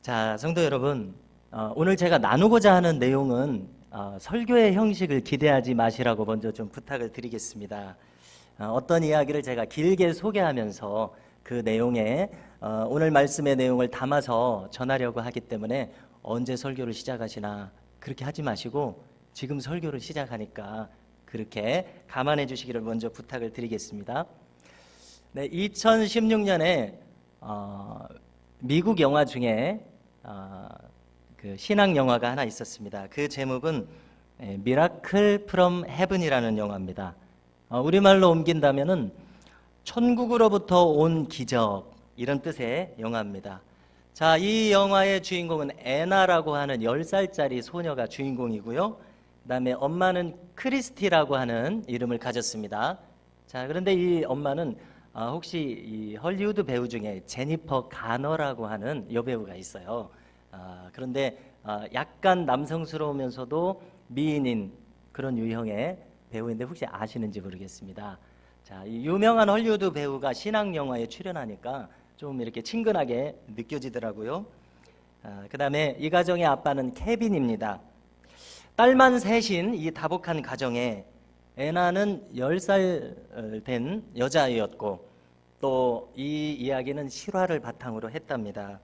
자, 성도 여러분, 오늘 제가 나누고자 하는 내용은 설교의 형식을 기대하지 마시라고 먼저 좀 부탁을 드리겠습니다. 어떤 이야기를 제가 길게 소개하면서 그 내용에 오늘 말씀의 내용을 담아서 전하려고 하기 때문에 언제 설교를 시작하시나 그렇게 하지 마시고 지금 설교를 시작하니까 그렇게 감안해 주시기를 먼저 부탁을 드리겠습니다. 네, 2016년에 미국 영화 중에 그 신앙 영화가 하나 있었습니다. 그 제목은 미라클 프롬 헤븐이라는 영화입니다. 우리말로 옮긴다면은 천국으로부터 온 기적 이런 뜻의 영화입니다. 자, 이 영화의 주인공은 애나라고 하는 10살짜리 소녀가 주인공이고요. 그다음에 엄마는 크리스티라고 하는 이름을 가졌습니다. 자, 그런데 이 엄마는 혹시 이 헐리우드 배우 중에 제니퍼 가너라고 하는 여배우가 있어요. 그런데 약간 남성스러우면서도 미인인 그런 유형의 배우인데 혹시 아시는지 모르겠습니다. 자, 이 유명한 헐리우드 배우가 신앙 영화에 출연하니까 좀 이렇게 친근하게 느껴지더라고요. 그다음에 이 가정의 아빠는 케빈입니다. 딸만 셋인 이 다복한 가정에 애나는 10살 된 여자아이였고 또 이 이야기는 실화를 바탕으로 했답니다.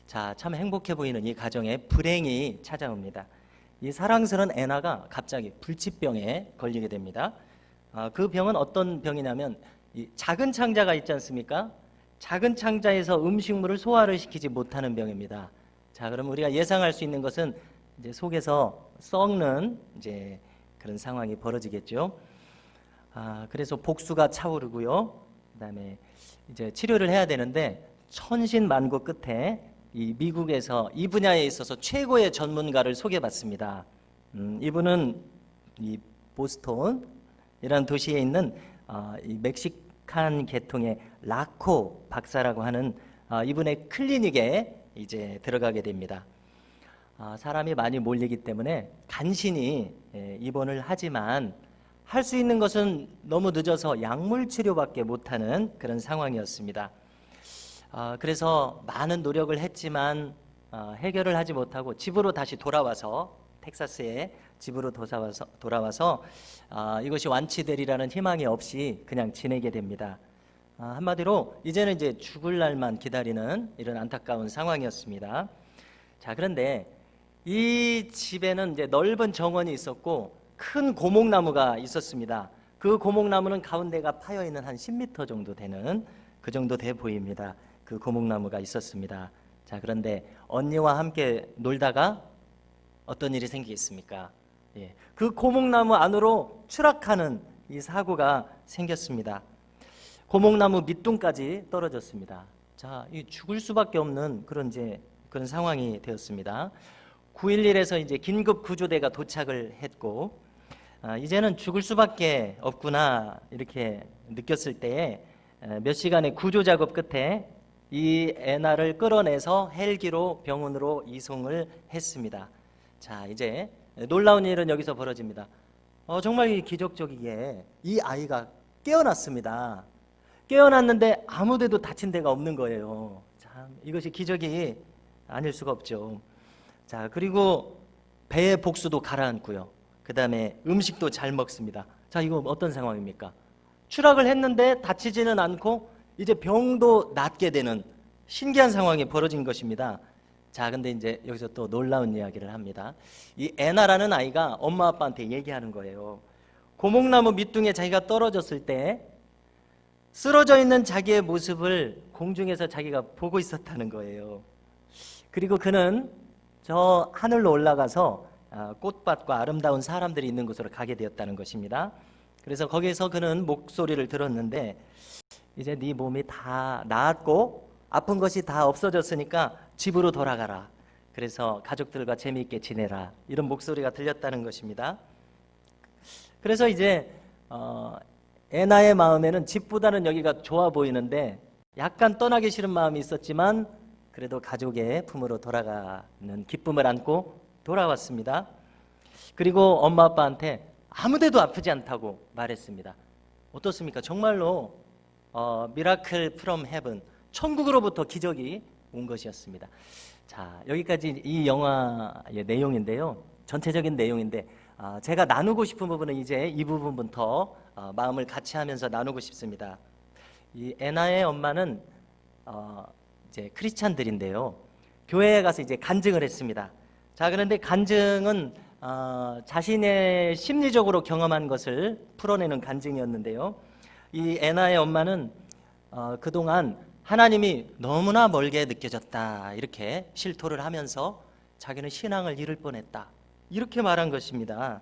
자, 참 행복해 보이는 이 가정에 불행이 찾아옵니다. 이 사랑스러운 애나가 갑자기 불치병에 걸리게 됩니다. 그 병은 어떤 병이냐면 이 작은 창자가 있지 않습니까? 작은 창자에서 음식물을 소화를 시키지 못하는 병입니다. 자, 그럼 우리가 예상할 수 있는 것은 이제 속에서 썩는 이제 그런 상황이 벌어지겠죠. 그래서 복수가 차오르고요. 그다음에 이제 치료를 해야 되는데 천신만고 끝에 이 미국에서 이 분야에 있어서 최고의 전문가를 소개받습니다. 이분은 이 보스턴이라는 도시에 있는 이 멕시칸 계통의 라코 박사라고 하는 이분의 클리닉에 이제 들어가게 됩니다. 사람이 많이 몰리기 때문에 간신히 입원을 하지만 할 수 있는 것은 너무 늦어서 약물 치료밖에 못하는 그런 상황이었습니다. 그래서 많은 노력을 했지만 해결을 하지 못하고 집으로 다시 돌아와서 텍사스에 집으로 돌아와서 이것이 완치되리라는 희망이 없이 그냥 지내게 됩니다. 한마디로 이제는 이제 죽을 날만 기다리는 이런 안타까운 상황이었습니다. 자, 그런데 이 집에는 이제 넓은 정원이 있었고 큰 고목나무가 있었습니다. 그 고목나무는 가운데가 파여 있는 한 10m 정도 되는 그 정도 돼 보입니다. 그 고목나무가 있었습니다. 자, 그런데 언니와 함께 놀다가 어떤 일이 생기겠습니까? 그 고목나무 안으로 추락하는 이 사고가 생겼습니다. 고목나무 밑둥까지 떨어졌습니다. 자, 이 죽을 수밖에 없는 그런 상황이 되었습니다. 911에서 이제 긴급 구조대가 도착을 했고 이제는 죽을 수밖에 없구나 이렇게 느꼈을 때에 몇 시간의 구조 작업 끝에 이 애나를 끌어내서 헬기로 병원으로 이송을 했습니다. 자, 이제 놀라운 일은 여기서 벌어집니다. 정말 기적적이게 이 아이가 깨어났습니다. 깨어났는데 아무데도 다친 데가 없는 거예요. 참 이것이 기적이 아닐 수가 없죠. 자, 그리고 배의 복수도 가라앉고요. 그 다음에 음식도 잘 먹습니다. 자, 이거 어떤 상황입니까? 추락을 했는데 다치지는 않고 이제 병도 낫게 되는 신기한 상황이 벌어진 것입니다. 자, 근데 이제 여기서 또 놀라운 이야기를 합니다. 이 애나라는 아이가 엄마 아빠한테 얘기하는 거예요. 고목나무 밑둥에 자기가 떨어졌을 때 쓰러져 있는 자기의 모습을 공중에서 자기가 보고 있었다는 거예요. 그리고 그는 저 하늘로 올라가서 꽃밭과 아름다운 사람들이 있는 곳으로 가게 되었다는 것입니다. 그래서 거기에서 그는 목소리를 들었는데 이제 네 몸이 다 나았고 아픈 것이 다 없어졌으니까 집으로 돌아가라. 그래서 가족들과 재미있게 지내라. 이런 목소리가 들렸다는 것입니다. 그래서 이제 애나의 마음에는 집보다는 여기가 좋아 보이는데 약간 떠나기 싫은 마음이 있었지만 그래도 가족의 품으로 돌아가는 기쁨을 안고 돌아왔습니다. 그리고 엄마 아빠한테 아무데도 아프지 않다고 말했습니다. 어떻습니까? 정말로 미라클 프롬 헤븐, 천국으로부터 기적이 온 것이었습니다. 자, 여기까지 이 영화의 내용인데요. 전체적인 내용인데 제가 나누고 싶은 부분은 이제 이 부분부터 마음을 같이 하면서 나누고 싶습니다. 이 애나의 엄마는 이제 크리스찬들인데요. 교회에 가서 이제 간증을 했습니다. 자, 그런데 간증은 자신의 심리적으로 경험한 것을 풀어내는 간증이었는데요. 이 애나의 엄마는 그동안 하나님이 너무나 멀게 느껴졌다 이렇게 실토를 하면서 자기는 신앙을 잃을 뻔했다 이렇게 말한 것입니다.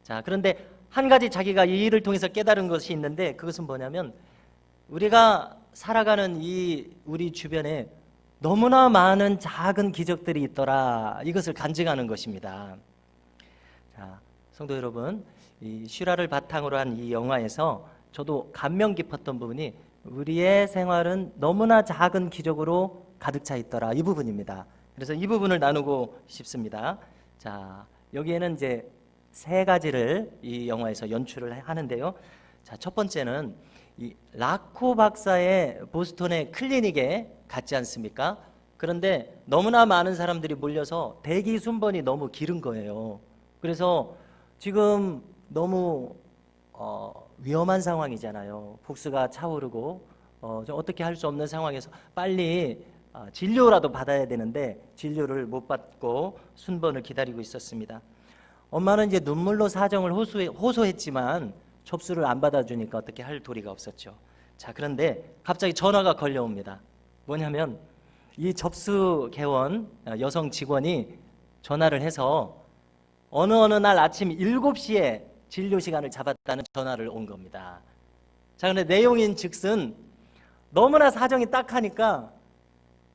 자, 그런데 한 가지 자기가 이 일을 통해서 깨달은 것이 있는데 그것은 뭐냐면 우리가 살아가는 이 우리 주변에 너무나 많은 작은 기적들이 있더라 이것을 간증하는 것입니다. 자, 성도 여러분, 이 슈라를 바탕으로 한 이 영화에서 저도 감명 깊었던 부분이 우리의 생활은 너무나 작은 기적으로 가득 차 있더라 이 부분입니다. 그래서 이 부분을 나누고 싶습니다. 자, 여기에는 이제 세 가지를 이 영화에서 연출을 하는데요. 자, 첫 번째는 이 라코 박사의 보스턴의 클리닉에 갔지 않습니까? 그런데 너무나 많은 사람들이 몰려서 대기 순번이 너무 길은 거예요. 그래서 지금 너무 위험한 상황이잖아요. 복수가 차오르고 어떻게 할 수 없는 상황에서 빨리 진료라도 받아야 되는데 진료를 못 받고 순번을 기다리고 있었습니다. 엄마는 이제 눈물로 사정을 호소했지만 접수를 안 받아주니까 어떻게 할 도리가 없었죠. 자, 그런데 갑자기 전화가 걸려옵니다. 뭐냐면 이 접수 개원 여성 직원이 전화를 해서 어느 날 아침 7시에 진료 시간을 잡았다는 전화를 온 겁니다. 자, 근데 내용인 즉슨 너무나 사정이 딱하니까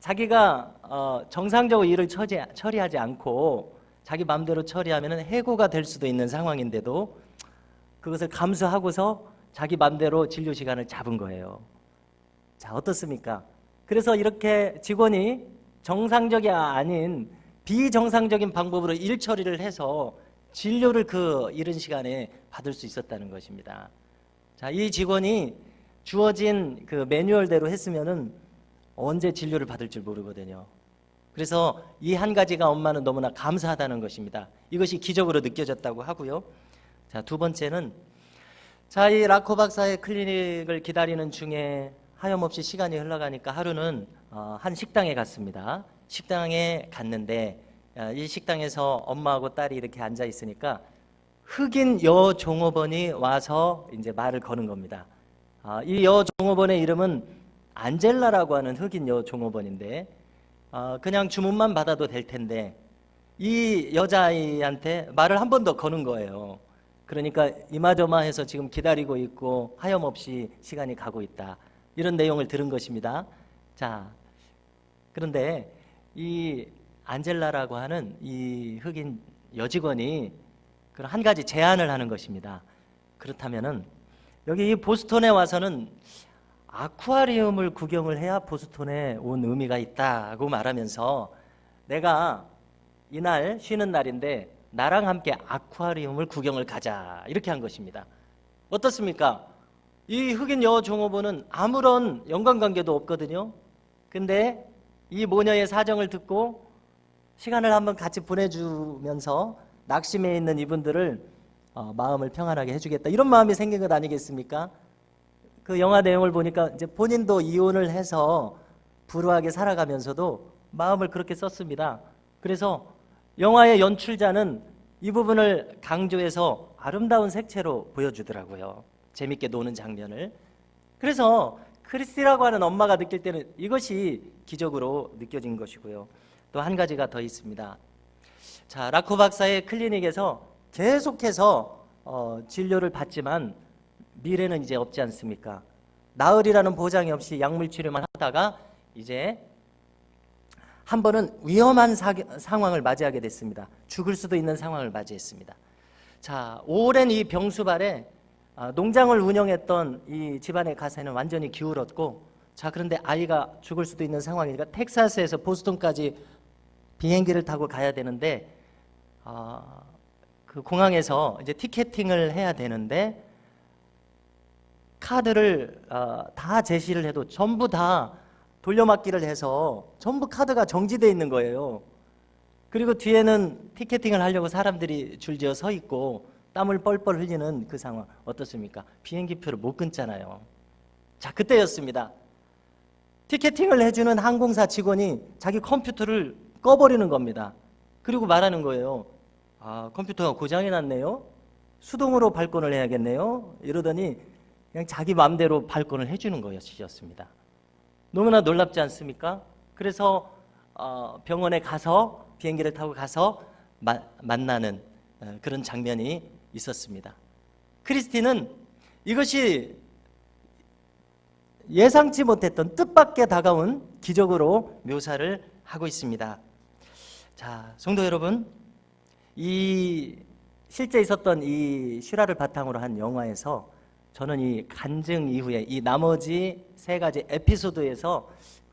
자기가 정상적으로 일을 처리하지 않고 자기 마음대로 처리하면 해고가 될 수도 있는 상황인데도 그것을 감수하고서 자기 마음대로 진료 시간을 잡은 거예요. 자, 어떻습니까? 그래서 이렇게 직원이 정상적이 아닌 비정상적인 방법으로 일 처리를 해서 진료를 그 이른 시간에 받을 수 있었다는 것입니다. 자, 이 직원이 주어진 그 매뉴얼대로 했으면은 언제 진료를 받을 줄 모르거든요. 그래서 이 한 가지가 엄마는 너무나 감사하다는 것입니다. 이것이 기적으로 느껴졌다고 하고요. 자, 두 번째는 자, 이 라코 박사의 클리닉을 기다리는 중에 하염없이 시간이 흘러가니까 하루는 한 식당에 갔습니다. 식당에 갔는데 이 식당에서 엄마하고 딸이 이렇게 앉아 있으니까 흑인 여종업원이 와서 이제 말을 거는 겁니다. 이 여종업원의 이름은 안젤라라고 하는 흑인 여종업원인데 그냥 주문만 받아도 될 텐데 이 여자아이한테 말을 한 번 더 거는 거예요. 그러니까 이마저마해서 지금 기다리고 있고 하염없이 시간이 가고 있다. 이런 내용을 들은 것입니다. 자, 그런데 이 안젤라라고 하는 이 흑인 여직원이 그런 한 가지 제안을 하는 것입니다. 그렇다면은 여기 이 보스턴에 와서는 아쿠아리움을 구경을 해야 보스턴에 온 의미가 있다고 말하면서 내가 이날 쉬는 날인데 나랑 함께 아쿠아리움을 구경을 가자 이렇게 한 것입니다. 어떻습니까? 이 흑인 여종업원은 아무런 연관관계도 없거든요. 근데 이 모녀의 사정을 듣고 시간을 한번 같이 보내주면서 낙심해 있는 이분들을 마음을 평안하게 해주겠다 이런 마음이 생긴 것 아니겠습니까? 그 영화 내용을 보니까 이제 본인도 이혼을 해서 불우하게 살아가면서도 마음을 그렇게 썼습니다. 그래서 영화의 연출자는 이 부분을 강조해서 아름다운 색채로 보여주더라고요. 재밌게 노는 장면을. 그래서 크리스티라고 하는 엄마가 느낄 때는 이것이 기적으로 느껴진 것이고요. 또 한 가지가 더 있습니다. 자, 라코 박사의 클리닉에서 계속해서 진료를 받지만 미래는 이제 없지 않습니까? 나으리라는 보장이 없이 약물 치료만 하다가 이제 한 번은 위험한 상황을 맞이하게 됐습니다. 죽을 수도 있는 상황을 맞이했습니다. 자, 오랜 이 병수발에 농장을 운영했던 이 집안의 가세는 완전히 기울었고, 자, 그런데 아이가 죽을 수도 있는 상황이니까 텍사스에서 보스턴까지 비행기를 타고 가야 되는데 그 공항에서 이제 티켓팅을 해야 되는데 카드를 다 제시를 해도 전부 다 돌려막기를 해서 전부 카드가 정지되어 있는 거예요. 그리고 뒤에는 티켓팅을 하려고 사람들이 줄지어 서 있고 땀을 뻘뻘 흘리는 그 상황 어떻습니까? 비행기표를 못 끊잖아요. 자, 그때였습니다. 티켓팅을 해주는 항공사 직원이 자기 컴퓨터를 꺼버리는 겁니다. 그리고 말하는 거예요. 아, 컴퓨터가 고장이 났네요. 수동으로 발권을 해야겠네요. 이러더니 그냥 자기 마음대로 발권을 해주는 것이었습니다. 너무나 놀랍지 않습니까? 그래서 병원에 가서 비행기를 타고 가서 만나는 그런 장면이 있었습니다. 크리스티는 이것이 예상치 못했던 뜻밖의 다가온 기적으로 묘사를 하고 있습니다. 자, 성도 여러분, 이 실제 있었던 이 실화를 바탕으로 한 영화에서 저는 이 간증 이후에 이 나머지 세 가지 에피소드에서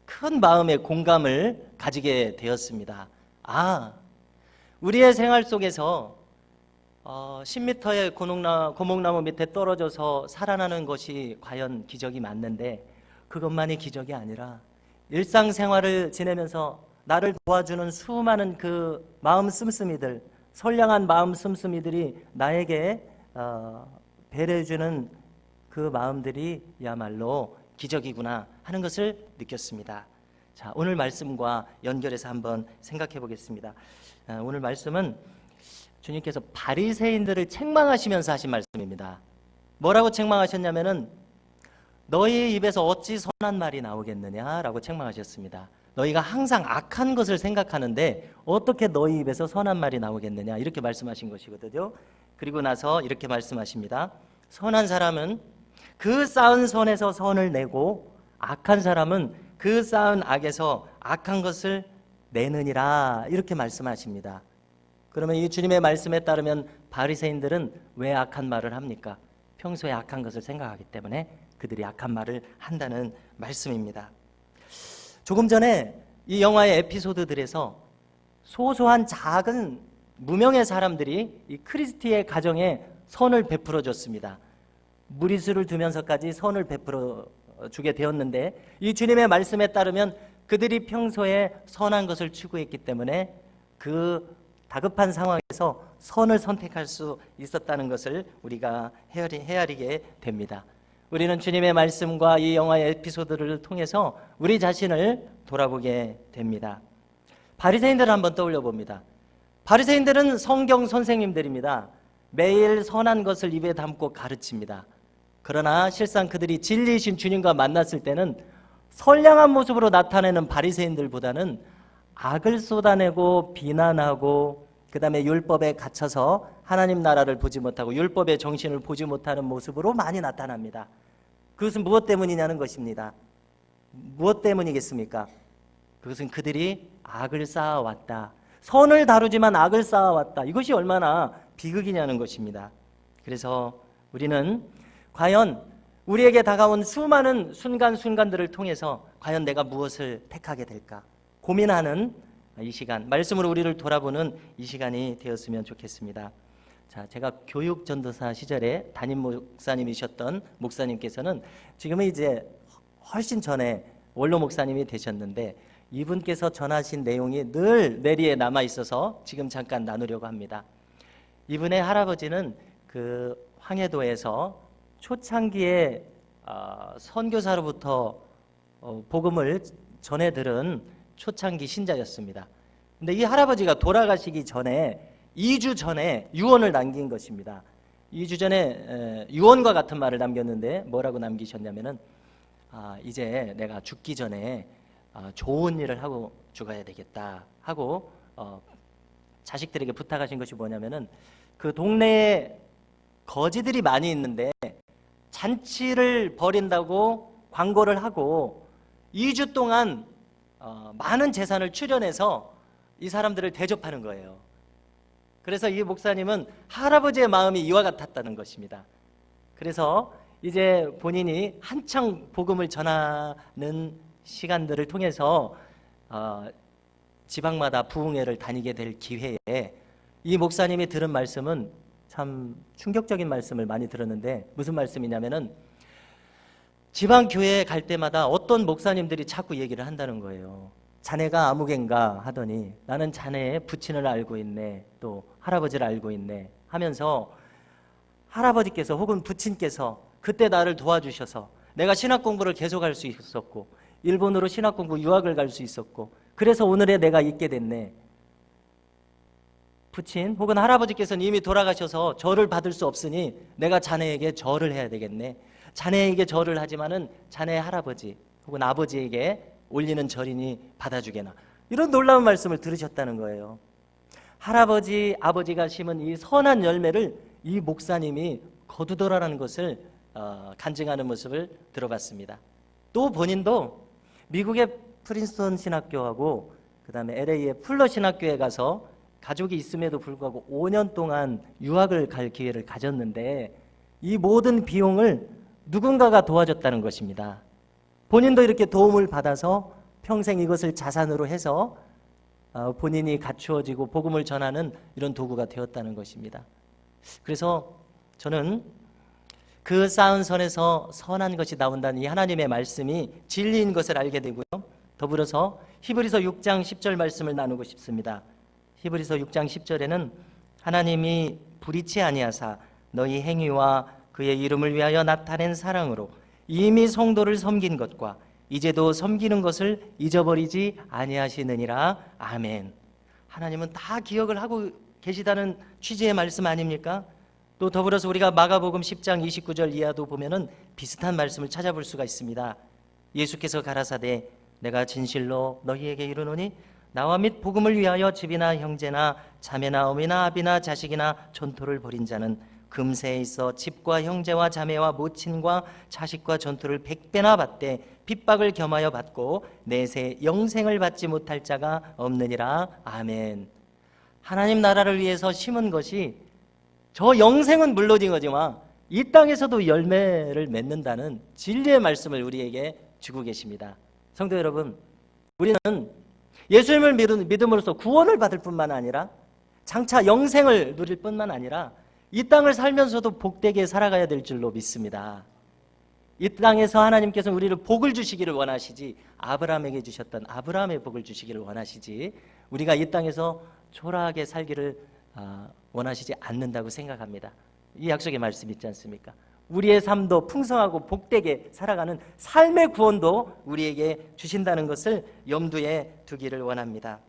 큰 마음의 공감을 가지게 되었습니다. 아, 우리의 생활 속에서 10m의 고목나무 밑에 떨어져서 살아나는 것이 과연 기적이 맞는데 그것만이 기적이 아니라 일상생활을 지내면서 나를 도와주는 수많은 그 마음 씀씀이들, 선량한 마음 씀씀이들이 나에게 배려해주는 그 마음들이 야말로 기적이구나 하는 것을 느꼈습니다. 자, 오늘 말씀과 연결해서 한번 생각해 보겠습니다. 오늘 말씀은 주님께서 바리새인들을 책망하시면서 하신 말씀입니다. 뭐라고 책망하셨냐면은 너희 입에서 어찌 선한 말이 나오겠느냐라고 책망하셨습니다. 너희가 항상 악한 것을 생각하는데 어떻게 너희 입에서 선한 말이 나오겠느냐 이렇게 말씀하신 것이거든요. 그리고 나서 이렇게 말씀하십니다. 선한 사람은 그 쌓은 선에서 선을 내고 악한 사람은 그 쌓은 악에서 악한 것을 내느니라 이렇게 말씀하십니다. 그러면 이 주님의 말씀에 따르면 바리새인들은 왜 악한 말을 합니까? 평소에 악한 것을 생각하기 때문에 그들이 악한 말을 한다는 말씀입니다. 조금 전에 이 영화의 에피소드들에서 소소한 작은 무명의 사람들이 이 크리스티의 가정에 선을 베풀어 줬습니다. 무리수를 두면서까지 선을 베풀어 주게 되었는데 이 주님의 말씀에 따르면 그들이 평소에 선한 것을 추구했기 때문에 그 다급한 상황에서 선을 선택할 수 있었다는 것을 우리가 헤아리게 됩니다. 우리는 주님의 말씀과 이 영화의 에피소드를 통해서 우리 자신을 돌아보게 됩니다. 바리새인들을 한번 떠올려 봅니다. 바리새인들은 성경 선생님들입니다. 매일 선한 것을 입에 담고 가르칩니다. 그러나 실상 그들이 진리이신 주님과 만났을 때는 선량한 모습으로 나타내는 바리새인들보다는 악을 쏟아내고 비난하고 그 다음에 율법에 갇혀서 하나님 나라를 보지 못하고 율법의 정신을 보지 못하는 모습으로 많이 나타납니다. 그것은 무엇 때문이냐는 것입니다. 무엇 때문이겠습니까? 그것은 그들이 악을 쌓아왔다. 선을 다루지만 악을 쌓아왔다. 이것이 얼마나 비극이냐는 것입니다. 그래서 우리는 과연 우리에게 다가온 수많은 순간순간들을 통해서 과연 내가 무엇을 택하게 될까 고민하는 이 시간, 말씀으로 우리를 돌아보는 이 시간이 되었으면 좋겠습니다. 자, 제가 교육전도사 시절에 담임 목사님이셨던 목사님께서는 지금은 이제 훨씬 전에 원로 목사님이 되셨는데 이분께서 전하신 내용이 늘 뇌리에 남아 있어서 지금 잠깐 나누려고 합니다. 이분의 할아버지는 그 황해도에서 초창기에 선교사로부터 복음을 전해 들은 초창기 신자였습니다. 근데 이 할아버지가 돌아가시기 전에 2주 전에 유언을 남긴 것입니다. 2주 전에 유언과 같은 말을 남겼는데 뭐라고 남기셨냐면은 이제 내가 죽기 전에 좋은 일을 하고 죽어야 되겠다 하고 자식들에게 부탁하신 것이 뭐냐면은 그 동네에 거지들이 많이 있는데 잔치를 벌인다고 광고를 하고 2주 동안 많은 재산을 출연해서 이 사람들을 대접하는 거예요. 그래서 이 목사님은 할아버지의 마음이 이와 같았다는 것입니다. 그래서 이제 본인이 한창 복음을 전하는 시간들을 통해서 지방마다 부흥회를 다니게 될 기회에 이 목사님이 들은 말씀은 참 충격적인 말씀을 많이 들었는데 무슨 말씀이냐면은 지방 교회에 갈 때마다 어떤 목사님들이 자꾸 얘기를 한다는 거예요. 자네가 아무개인가 하더니 나는 자네의 부친을 알고 있네, 또 할아버지를 알고 있네 하면서 할아버지께서 혹은 부친께서 그때 나를 도와주셔서 내가 신학 공부를 계속할 수 있었고 일본으로 신학 공부 유학을 갈 수 있었고 그래서 오늘의 내가 있게 됐네. 부친 혹은 할아버지께서는 이미 돌아가셔서 절을 받을 수 없으니 내가 자네에게 절을 해야 되겠네. 자네에게 절을 하지만은 자네 할아버지 혹은 아버지에게 올리는 절이니 받아주게나. 이런 놀라운 말씀을 들으셨다는 거예요. 할아버지, 아버지가 심은 이 선한 열매를 이 목사님이 거두더라라는 것을 간증하는 모습을 들어봤습니다. 또 본인도 미국의 프린스턴 신학교하고 그 다음에 LA의 풀러 신학교에 가서 가족이 있음에도 불구하고 5년 동안 유학을 갈 기회를 가졌는데 이 모든 비용을 누군가가 도와줬다는 것입니다. 본인도 이렇게 도움을 받아서 평생 이것을 자산으로 해서 본인이 갖추어지고 복음을 전하는 이런 도구가 되었다는 것입니다. 그래서 저는 그 쌓은 선에서 선한 것이 나온다는 이 하나님의 말씀이 진리인 것을 알게 되고요. 더불어서 히브리서 6장 10절 말씀을 나누고 싶습니다. 히브리서 6장 10절에는 하나님이 불의치 아니하사 너희 행위와 그의 이름을 위하여 나타낸 사랑으로 이미 성도를 섬긴 것과 이제도 섬기는 것을 잊어버리지 아니하시느니라. 아멘. 하나님은 다 기억을 하고 계시다는 취지의 말씀 아닙니까? 또 더불어서 우리가 마가복음 10장 29절 이하도 보면은 비슷한 말씀을 찾아볼 수가 있습니다. 예수께서 가라사대 내가 진실로 너희에게 이르노니 나와 및 복음을 위하여 집이나 형제나 자매나 어미나 아비나 자식이나 전토를 벌인 자는 금세에 있어 집과 형제와 자매와 모친과 자식과 전토를 100배나 받되 핍박을 겸하여 받고 내세 영생을 받지 못할 자가 없느니라. 아멘. 하나님 나라를 위해서 심은 것이 저 영생은 물론인 거지만 이 땅에서도 열매를 맺는다는 진리의 말씀을 우리에게 주고 계십니다. 성도 여러분, 우리는 예수님을 믿음으로써 구원을 받을 뿐만 아니라 장차 영생을 누릴 뿐만 아니라 이 땅을 살면서도 복되게 살아가야 될 줄로 믿습니다. 이 땅에서 하나님께서 우리를 복을 주시기를 원하시지 아브라함에게 주셨던 아브라함의 복을 주시기를 원하시지 우리가 이 땅에서 초라하게 살기를 원하시지 않는다고 생각합니다. 이 약속의 말씀 있지 않습니까? 우리의 삶도 풍성하고 복되게 살아가는 삶의 구원도 우리에게 주신다는 것을 염두에 두기를 원합니다.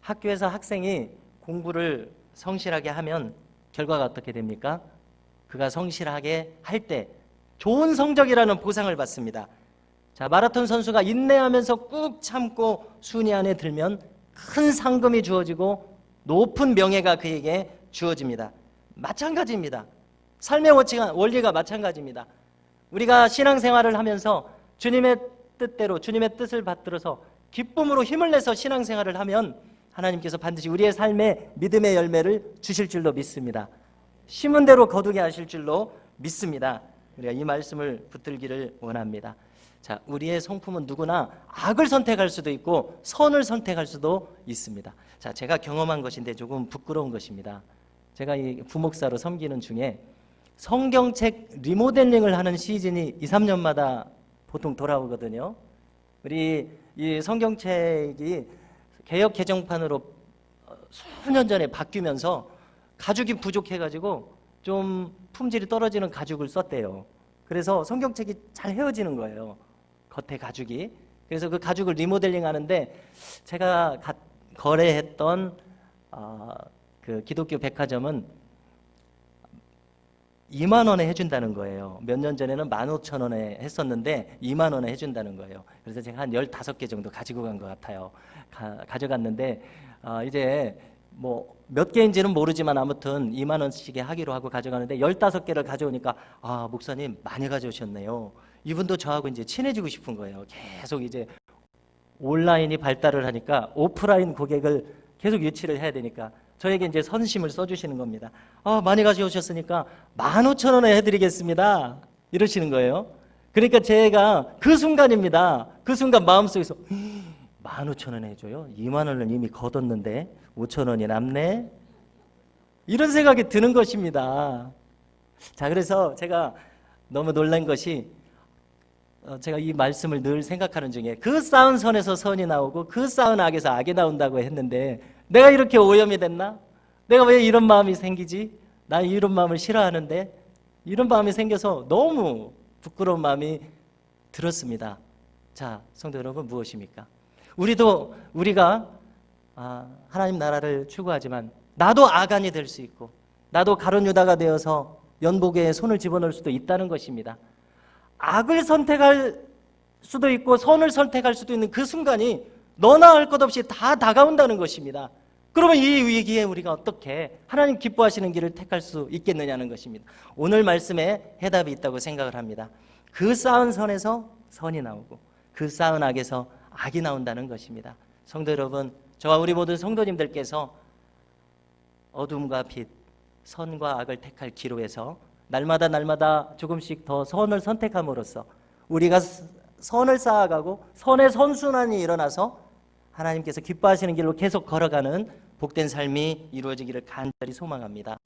학교에서 학생이 공부를 성실하게 하면 결과가 어떻게 됩니까? 그가 성실하게 할 때 좋은 성적이라는 보상을 받습니다. 자, 마라톤 선수가 인내하면서 꾹 참고 순위 안에 들면 큰 상금이 주어지고 높은 명예가 그에게 주어집니다. 마찬가지입니다. 삶의 원리가 마찬가지입니다. 우리가 신앙생활을 하면서 주님의 뜻대로 주님의 뜻을 받들어서 기쁨으로 힘을 내서 신앙생활을 하면 하나님께서 반드시 우리의 삶에 믿음의 열매를 주실 줄로 믿습니다. 심은 대로 거두게 하실 줄로 믿습니다. 우리가 이 말씀을 붙들기를 원합니다. 자, 우리의 성품은 누구나 악을 선택할 수도 있고 선을 선택할 수도 있습니다. 자, 제가 경험한 것인데 조금 부끄러운 것입니다. 제가 이 부목사로 섬기는 중에 성경책 리모델링을 하는 시즌이 2, 3년마다 보통 돌아오거든요. 우리 이 성경책이 개역 개정판으로 수년 전에 바뀌면서 가죽이 부족해가지고 좀 품질이 떨어지는 가죽을 썼대요. 그래서 성경책이 잘 헤어지는 거예요. 겉에 가죽이. 그래서 그 가죽을 리모델링 하는데 제가 거래했던 그 기독교 백화점은 2만 원에 해준다는 거예요. 몇 년 전에는 15,000원에 했었는데 2만 원에 해준다는 거예요. 그래서 제가 한 15개 정도 가지고 간 것 같아요. 가져갔는데 이제 뭐 몇 개인지는 모르지만 아무튼 2만 원씩에 하기로 하고 가져가는데 15개를 가져오니까 목사님 많이 가져오셨네요. 이분도 저하고 이제 친해지고 싶은 거예요. 계속 이제 온라인이 발달을 하니까 오프라인 고객을 계속 유치를 해야 되니까 저에게 이제 선심을 써주시는 겁니다. 많이 가져오셨으니까 15,000원에 해드리겠습니다. 이러시는 거예요. 그러니까 제가 그 순간입니다. 그 순간 마음속에서 15,000원에 해줘요? 2만 원을 이미 걷었는데 5,000원이 남네? 이런 생각이 드는 것입니다. 자, 그래서 제가 너무 놀란 것이 제가 이 말씀을 늘 생각하는 중에 그 쌓은 선에서 선이 나오고 그 쌓은 악에서 악이 나온다고 했는데 내가 이렇게 오염이 됐나? 내가 왜 이런 마음이 생기지? 나 이런 마음을 싫어하는데 이런 마음이 생겨서 너무 부끄러운 마음이 들었습니다. 자, 성도 여러분, 무엇입니까? 우리가 하나님 나라를 추구하지만 나도 아간이 될 수 있고 나도 가룟 유다가 되어서 연복에 손을 집어넣을 수도 있다는 것입니다. 악을 선택할 수도 있고 선을 선택할 수도 있는 그 순간이 너나 할 것 없이 다 다가온다는 것입니다. 그러면 이 위기에 우리가 어떻게 하나님 기뻐하시는 길을 택할 수 있겠느냐는 것입니다. 오늘 말씀에 해답이 있다고 생각을 합니다. 그 쌓은 선에서 선이 나오고 그 쌓은 악에서 악이 나온다는 것입니다. 성도 여러분, 저와 우리 모든 성도님들께서 어둠과 빛, 선과 악을 택할 기로에서 날마다 조금씩 더 선을 선택함으로써 우리가 선을 쌓아가고 선의 선순환이 일어나서 하나님께서 기뻐하시는 길로 계속 걸어가는 복된 삶이 이루어지기를 간절히 소망합니다.